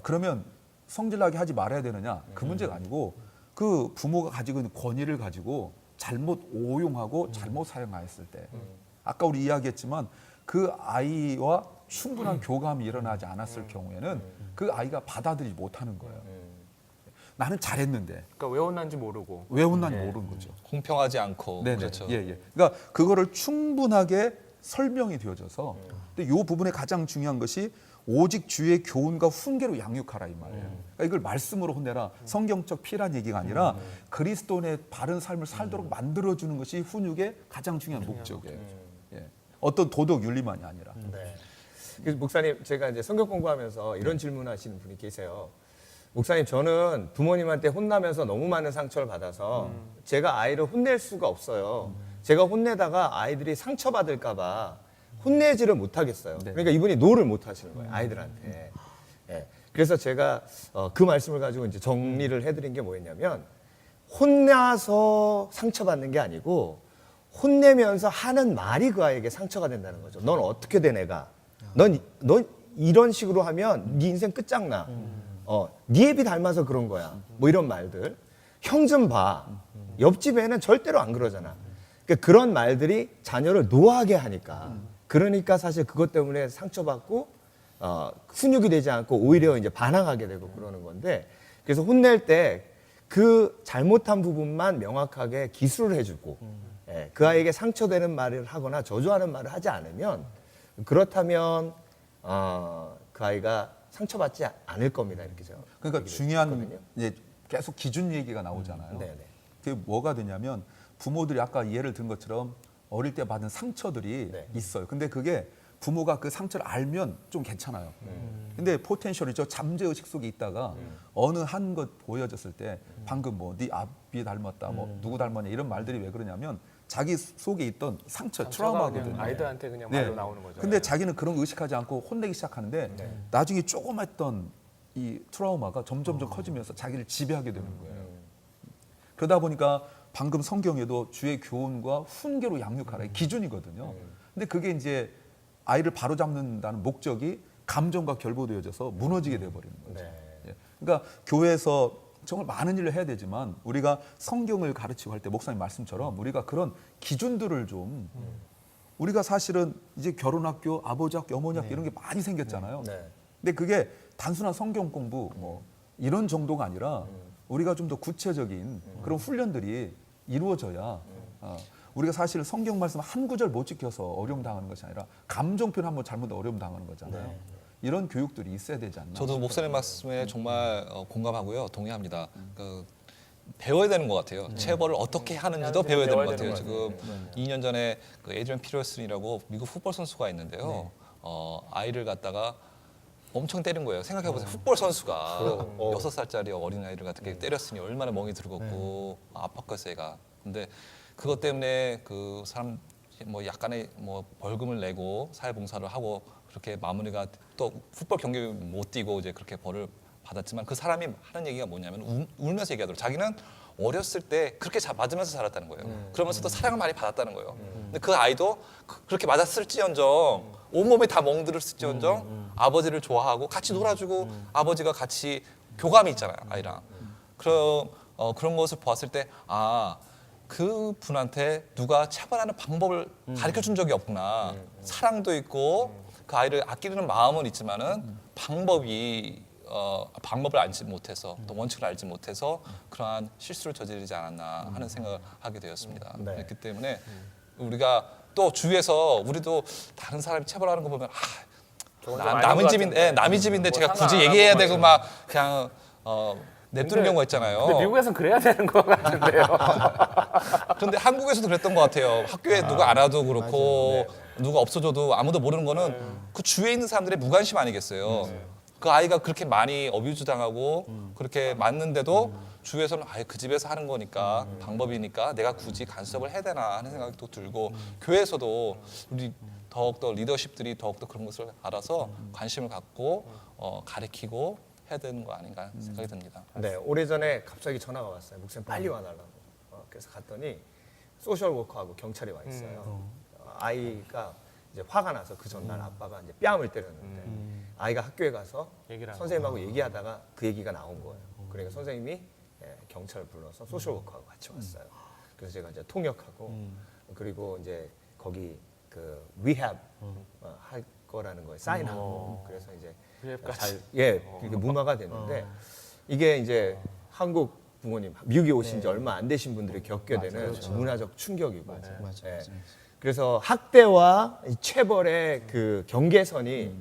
그러면 성질나게 하지 말아야 되느냐 그 문제가 아니고 그 부모가 가지고 있는 권위를 가지고 잘못 오용하고 잘못 사용하였을 때 아까 우리 이야기했지만 그 아이와 충분한 교감이 일어나지 않았을 경우에는 그 아이가 받아들이지 못하는 거예요. 나는 잘했는데 그러니까 왜 혼난지 모르고. 왜 혼난지 모르는 거죠. 공평하지 않고 네네. 그렇죠. 예. 그러니까 그거를 충분하게 설명이 되어져서 근데 이 부분에 가장 중요한 것이 오직 주의 교훈과 훈계로 양육하라 이 말이에요. 그러니까 이걸 말씀으로 혼내라. 성경적 피란 얘기가 아니라 그리스도인의 바른 삶을 살도록 만들어주는 것이 훈육의 가장 중요한 목적이에요. 예. 어떤 도덕 윤리만이 아니라. 네. 그래서 목사님 제가 이제 성경 공부하면서 이런 질문하시는 분이 계세요. 목사님 저는 부모님한테 혼나면서 너무 많은 상처를 받아서 제가 아이를 혼낼 수가 없어요. 제가 혼내다가 아이들이 상처받을까 봐 혼내지를 못하겠어요. 그러니까 이분이 노를 못 하시는 거예요. 아이들한테. 예. 그래서 제가 그 말씀을 가지고 이제 정리를 해드린 게 뭐였냐면 혼나서 상처받는 게 아니고 혼내면서 하는 말이 그 아이에게 상처가 된다는 거죠. 넌 어떻게 돼 내가? 넌 이런 식으로 하면 네 인생 끝장나. 네 애비 닮아서 그런 거야. 뭐 이런 말들. 형 좀 봐. 옆집 애는 절대로 안 그러잖아. 그러니까 그런 말들이 자녀를 노하게 하니까. 그러니까 사실 그것 때문에 상처받고 훈육이 되지 않고 오히려 이제 반항하게 되고 그러는 건데 그래서 혼낼 때 그 잘못한 부분만 명확하게 기술을 해주고 예, 그 아이에게 상처되는 말을 하거나 저주하는 말을 하지 않으면 그렇다면 그 아이가 상처받지 않을 겁니다. 이렇게 제가 그러니까 얘기를 중요한 했거든요. 이제 계속 기준 얘기가 나오잖아요. 네네. 그게 뭐가 되냐면 부모들이 아까 예를 든 것처럼 어릴 때 받은 상처들이 네. 있어요. 근데 그게 부모가 그 상처를 알면 좀 괜찮아요. 근데 포텐셜이죠. 잠재의식 속에 있다가 어느 한 것 보여졌을 때 방금 뭐 네 아비 닮았다, 뭐 누구 닮았냐 이런 말들이 왜 그러냐면 자기 속에 있던 상처, 상처가 그냥 트라우마거든요. 아이들한테 그냥 네. 말로 나오는 거죠. 근데 자기는 그런 거 의식하지 않고 혼내기 시작하는데 나중에 조그맣던 이 트라우마가 점점점 커지면서 자기를 지배하게 되는 거예요. 그러다 보니까 방금 성경에도 주의 교훈과 훈계로 양육하라 의 기준이거든요. 근데 그게 이제 아이를 바로잡는다는 목적이 감정과 결부되어져서 무너지게 돼버리는 거죠. 네. 예. 그러니까 교회에서 정말 많은 일을 해야 되지만 우리가 성경을 가르치고 할 때 목사님 말씀처럼 우리가 그런 기준들을 좀 우리가 사실은 이제 결혼학교, 아버지학교, 어머니학교 이런 게 많이 생겼잖아요. 네. 근데 그게 단순한 성경 공부 뭐 이런 정도가 아니라 우리가 좀 더 구체적인 그런 훈련들이 이루어져야 우리가 사실 성경 말씀 한 구절 못 지켜서 어려움 당하는 것이 아니라 감정 표현 한번 잘못 어려움 당하는 거잖아요. 이런 교육들이 있어야 되지 않나. 저도 목사님 말씀에 정말 공감하고요, 동의합니다. 그 배워야 되는 것 같아요. 체벌을 어떻게 하는지도 배워야 되는 것 같아요. 지금 2년 전에 그 에드리언 피터슨이라고 미국 풋볼 선수가 있는데요. 아이를 갖다가 엄청 때린 거예요. 생각해보세요. 풋볼 선수가 6살짜리 어린아이를 갖다 때렸으니 얼마나 멍이 들었고 아팠겠어요, 얘가. 근데 그것 때문에 그 사람 뭐 약간의 뭐 벌금을 내고 사회봉사를 하고 그렇게 마무리가 또 풋볼 경기 못 뛰고 이제 그렇게 벌을 받았지만 그 사람이 하는 얘기가 뭐냐면 울면서 얘기하더라고요. 자기는 어렸을 때 그렇게 맞으면서 자랐다는 거예요. 그러면서도 사랑을 많이 받았다는 거예요. 근데 그 아이도 그렇게 맞았을지언정 온몸이 다 멍들었을지언정 아버지를 좋아하고 같이 놀아주고 아버지가 같이 교감이 있잖아요, 아이랑. 그런 것을 보았을 때 그 분한테 누가 체벌하는 방법을 가르쳐 준 적이 없구나. 사랑도 있고 그 아이를 아끼는 마음은 있지만은 방법을 알지 못해서 또 원칙을 알지 못해서 그러한 실수를 저지르지 않았나 하는 생각을 하게 되었습니다. 네. 그렇기 때문에 우리가 또 주위에서 우리도 다른 사람이 체벌하는 거 보면 좋은 점 남의 아닌 것 집인데 같은데. 남의 집인데 뭐 제가 상관 굳이 안 얘기해야 하고 되고 막 그냥 냅두는 경우가 있잖아요. 근데 미국에서는 그래야 되는 것 같은데요. 그런데 한국에서도 그랬던 것 같아요. 학교에 누가 안 와도 그렇고 누가 없어져도 아무도 모르는 거는 그 주위에 있는 사람들의 무관심 아니겠어요. 그 아이가 그렇게 많이 어뷰즈 당하고 그렇게 맞는데도 주위에서는 그 집에서 하는 거니까 방법이니까 내가 굳이 간섭을 해야 되나 하는 생각이 또 들고 교회에서도 우리 더욱더 리더십들이 더욱더 그런 것을 알아서 관심을 갖고 가르치고 해야 되는 거 아닌가 생각이 듭니다. 네, 오래전에 갑자기 전화가 왔어요. 목사님 빨리 와달라고. 그래서 갔더니 소셜 워커하고 경찰이 와 있어요. 아이가 이제 화가 나서 그 전날 아빠가 이제 뺨을 때렸는데 아이가 학교에 가서 얘기를 하고. 선생님하고 얘기하다가 그 얘기가 나온 거예요. 그러니까 선생님이 경찰을 불러서 소셜 워커하고 같이 왔어요. 그래서 제가 이제 통역하고 그리고 이제 거기 그 리헵 할 거라는 거에 사인하고 그래서 이제 리헵까지. 이게 문화가 됐는데 이게 이제 한국 부모님 미국에 오신 지 얼마 안 되신 분들이 겪게 되는 문화적 충격이고 맞아. 예. 그래서 학대와 이 체벌의 그 경계선이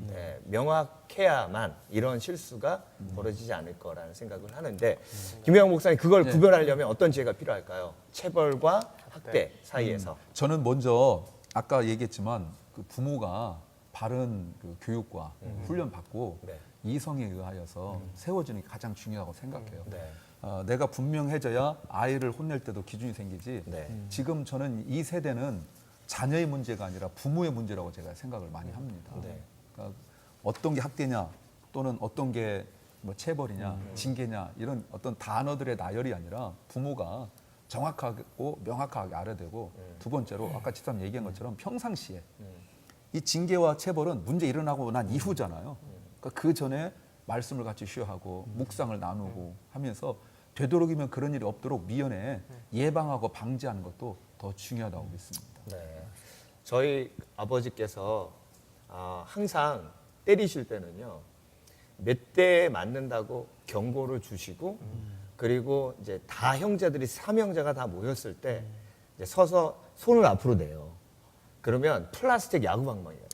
명확해야만 이런 실수가 벌어지지 않을 거라는 생각을 하는데 김영학 목사님 그걸 구별하려면 어떤 지혜가 필요할까요? 체벌과 학대 사이에서. 저는 먼저 아까 얘기했지만 그 부모가 바른 그 교육과 훈련 받고 네. 이성에 의하여서 세워지는 게 가장 중요하다고 생각해요. 네. 내가 분명해져야 아이를 혼낼 때도 기준이 생기지. 네. 지금 저는 이 세대는 자녀의 문제가 아니라 부모의 문제라고 제가 생각을 많이 합니다. 네. 그러니까 어떤 게 학대냐 또는 어떤 게 뭐 체벌이냐 징계냐 이런 어떤 단어들의 나열이 아니라 부모가 정확하고 명확하게 알아야 되고 두 번째로 아까 집사님 얘기한 것처럼 평상시에 이 징계와 체벌은 문제 일어나고 난 이후잖아요. 그러니까 그 전에 말씀을 같이 쉬어하고 묵상을 나누고 하면서 되도록이면 그런 일이 없도록 미연에 예방하고 방지하는 것도 더 중요하다고 믿습니다. 네. 저희 아버지께서 항상 때리실 때는요 몇 대 맞는다고 경고를 주시고 그리고 이제 다 형제들이 삼형제가 다 모였을 때 이제 서서 손을 앞으로 내요. 그러면 플라스틱 야구방망이에요.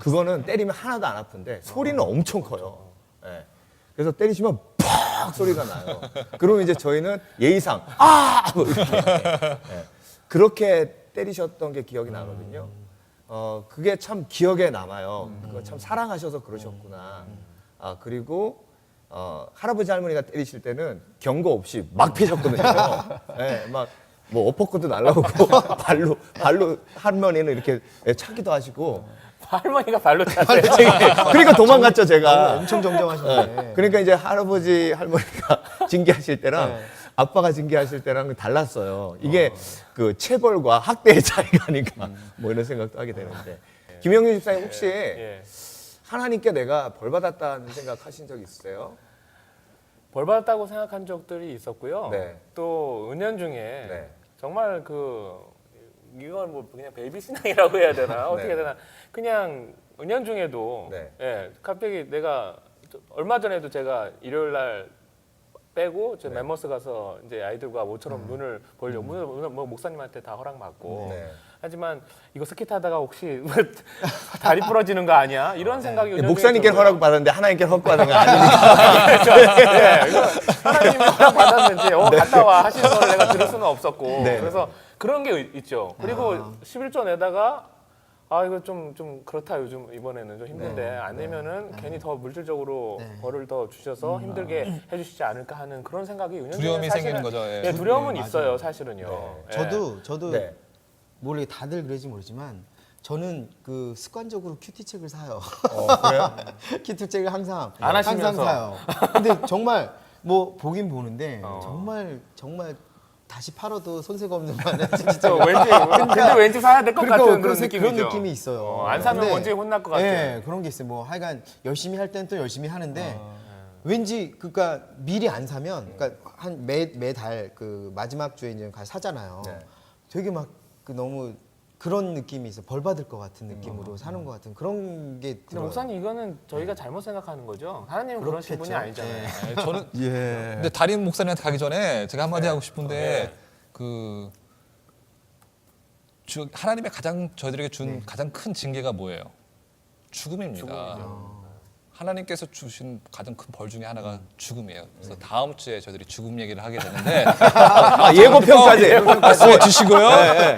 그거는 때리면 하나도 안 아픈데 소리는 엄청 커요. 네. 그래서 때리시면 팍 소리가 나요. 그러면 이제 저희는 예의상 뭐 이렇게 그렇게 때리셨던 게 기억이 나거든요. 그게 참 기억에 남아요. 그거 참 사랑하셔서 그러셨구나. 그리고 할아버지 할머니가 때리실 때는 경고 없이 막 패셨거든요. 네, 막 뭐 어퍼컷도 날라오고 발로 할머니는 이렇게 차기도 하시고. 할머니가 발로 차세요. 그러니까 도망갔죠 제가. 엄청 정정하셨네. 그러니까 이제 할아버지 할머니가 징계하실 때랑 아빠가 징계하실 때랑 달랐어요. 이게 그 체벌과 학대의 차이가 아닌가 뭐 이런 생각도 하게 되는데 김영윤 집사님 혹시 하나님께 내가 벌 받았다는 생각하신 적 있으세요? 벌 받았다고 생각한 적들이 있었고요. 네. 또 은연 중에 네. 정말 이건 뭐 그냥 베이비 신앙이라고 해야 되나 어떻게 네. 해야 되나 그냥 은연 중에도 네. 예, 갑자기 내가 얼마 전에도 제가 일요일 날 빼고 제 네. 멤버스 가서 이제 아이들과 모처럼 눈을 보려고 뭐 목사님한테 다 허락 받고 네. 하지만 이거 스키 타다가 혹시 다리 부러지는 거 아니야? 이런 생각이 은연 목사님께 중에 들고요. 허락 받았는데 하나님께 허락 받은 거 아니니까. 네, 이거 하나님이 허락 받았는지 갔다 와 하시는 걸 내가 들을 수는 없었고 네. 그래서 그런 게 있죠. 그리고 11조 내다가 이거 좀 그렇다 요즘 이번에는 좀 힘든데 안 내면은 괜히 더 물질적으로 벌을 더 주셔서 힘들게 해주시지 않을까 하는 그런 생각이 은연중에 두려움이 사실은 생기는 거죠. 예. 예, 두려움은 있어요 사실은요. 예. 저도 네. 모르게 다들 그러지 모르지만 저는 그 습관적으로 큐티 책을 사요. 그래요? 큐티 책을 항상 안 하시면서. 항상 사요. 근데 정말 뭐 보긴 보는데 정말 다시 팔아도 손색 없는 만한 진짜 근데 왠지 사야 될 것 같은 그런 느낌이죠. 그런 느낌이 있어요. 안 사면 근데, 언제 혼날 것 같아요. 예, 그런 게 있어요. 뭐 하여간 열심히 할 때는 또 열심히 하는데 왠지 그러니까 미리 안 사면 그러니까 한 매달 그 마지막 주에 이제 가서 사잖아요. 네. 되게 막 그 너무 그런 느낌이 있어. 벌 받을 것 같은 느낌으로 사는 것 같은 그런 게 근데 들어요. 목사님 이거는 저희가 잘못 생각하는 거죠. 하나님은 그러신 분이 그렇겠죠. 아니잖아요. 예, 저는 예. 근데 담임 목사님한테 가기 전에 제가 한마디 하고 싶은데 하나님의 저희들에게 준 가장 큰 징계가 뭐예요? 죽음입니다. 하나님께서 주신 가장 큰 벌 중에 하나가 죽음이에요. 그래서 다음 주에 저희들이 죽음 얘기를 하게 되는데 예고편까지. 주시고요.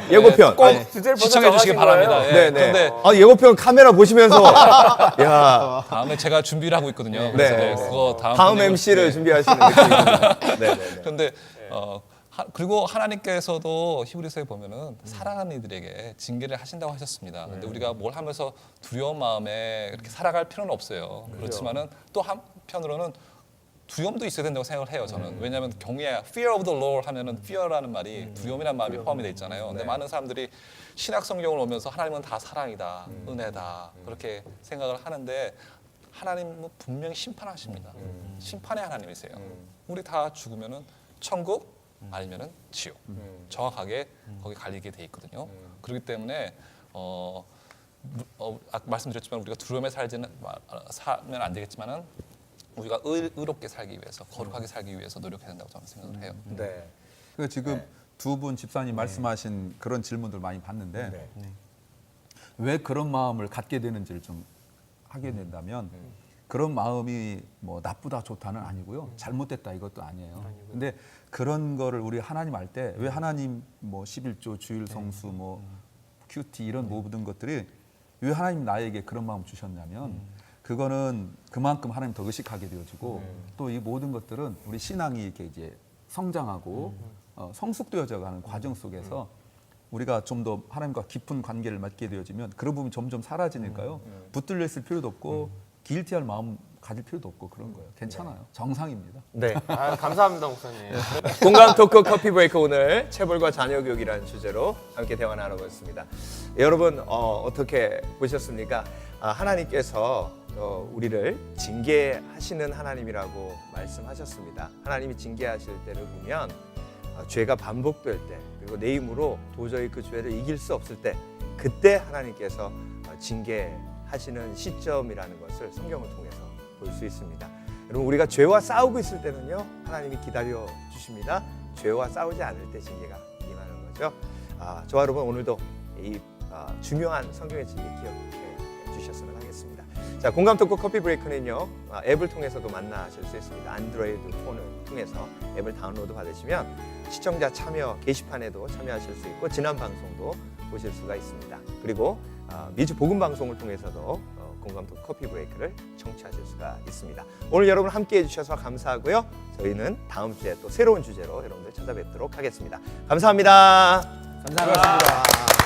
예고편. 꼭 주제를 벌써 시청해 주시기 정하신 바랍니다. 거예요? 예. 네네. 그런데 예고편 카메라 보시면서 야 다음에 제가 준비를 하고 있거든요. 네. 그래서 네, 그거 다음 분야고- MC를 네. 준비하시는 느낌입니다. 네네네. 그런데 그리고 하나님께서도 히브리서에 보면은 사랑하는 이들에게 징계를 하신다고 하셨습니다. 근데 우리가 뭘 하면서 두려운 마음에 그렇게 살아갈 필요는 없어요. 그렇지만은 또 한편으로는 두려움도 있어야 된다고 생각을 해요. 저는 왜냐하면 경외, fear of the Lord 하면은 fear라는 말이 두려움이라는 마음이 포함이 돼 있잖아요. 근데 많은 사람들이 신약 성경을 오면서 하나님은 다 사랑이다, 은혜다 그렇게 생각을 하는데 하나님은 분명히 심판하십니다. 심판의 하나님이세요. 우리 다 죽으면은 천국 아니면은 지옥 정확하게 거기 갈리게 돼 있거든요. 그렇기 때문에 아까 말씀드렸지만 우리가 두려움에 살면 안 되겠지만은 우리가 의롭게 살기 위해서 거룩하게 살기 위해서 노력해야 된다고 저는 생각을 해요. 네. 그 지금 두 분 집사님 말씀하신 그런 질문들 많이 봤는데 왜 그런 마음을 갖게 되는지를 좀 하게 된다면 그런 마음이 뭐 나쁘다 좋다는 아니고요. 잘못됐다 이것도 아니에요. 근데 그런 거를 우리 하나님 알 때 왜 하나님 뭐 11조 주일 성수 뭐 큐티 이런 모든 것들이 왜 하나님 나에게 그런 마음 주셨냐면 그거는 그만큼 하나님 더 의식하게 되어지고 또 이 모든 것들은 우리 신앙이 이렇게 이제 성장하고 성숙되어져 가는 과정 속에서 우리가 좀 더 하나님과 깊은 관계를 맺게 되어지면 그런 부분이 점점 사라지니까요. 붙들려 있을 필요도 없고 길티할 마음 가질 필요도 없고 그런 거예요. 괜찮아요. 정상입니다. 네. 감사합니다 목사님. 공감 토크 커피 브레이크 오늘 체벌과 자녀 교육이라는 주제로 함께 대화 나누고 있습니다. 여러분 어떻게 보셨습니까? 하나님께서 우리를 징계하시는 하나님이라고 말씀하셨습니다. 하나님이 징계하실 때를 보면 죄가 반복될 때 그리고 내 힘으로 도저히 그 죄를 이길 수 없을 때 그때 하나님께서 징계하시는 시점이라는 것을 성경을 통해서 볼 수 있습니다. 여러분 우리가 죄와 싸우고 있을 때는요 하나님이 기다려 주십니다. 죄와 싸우지 않을 때 징계가 임하는 거죠. 저와 여러분 오늘도 이 중요한 성경의 진리 기억해 주셨으면 하겠습니다. 자, 공감 토크 커피 브레이크는요 앱을 통해서도 만나실 수 있습니다. 안드로이드 폰을 통해서 앱을 다운로드 받으시면 시청자 참여 게시판에도 참여하실 수 있고 지난 방송도 보실 수가 있습니다. 그리고 미주 복음 방송을 통해서도 공감 토크 커피 브레이크를 청취하실 수가 있습니다. 오늘 여러분 함께 해주셔서 감사하고요. 저희는 다음 주에 또 새로운 주제로 여러분들 찾아뵙도록 하겠습니다. 감사합니다. 감사합니다.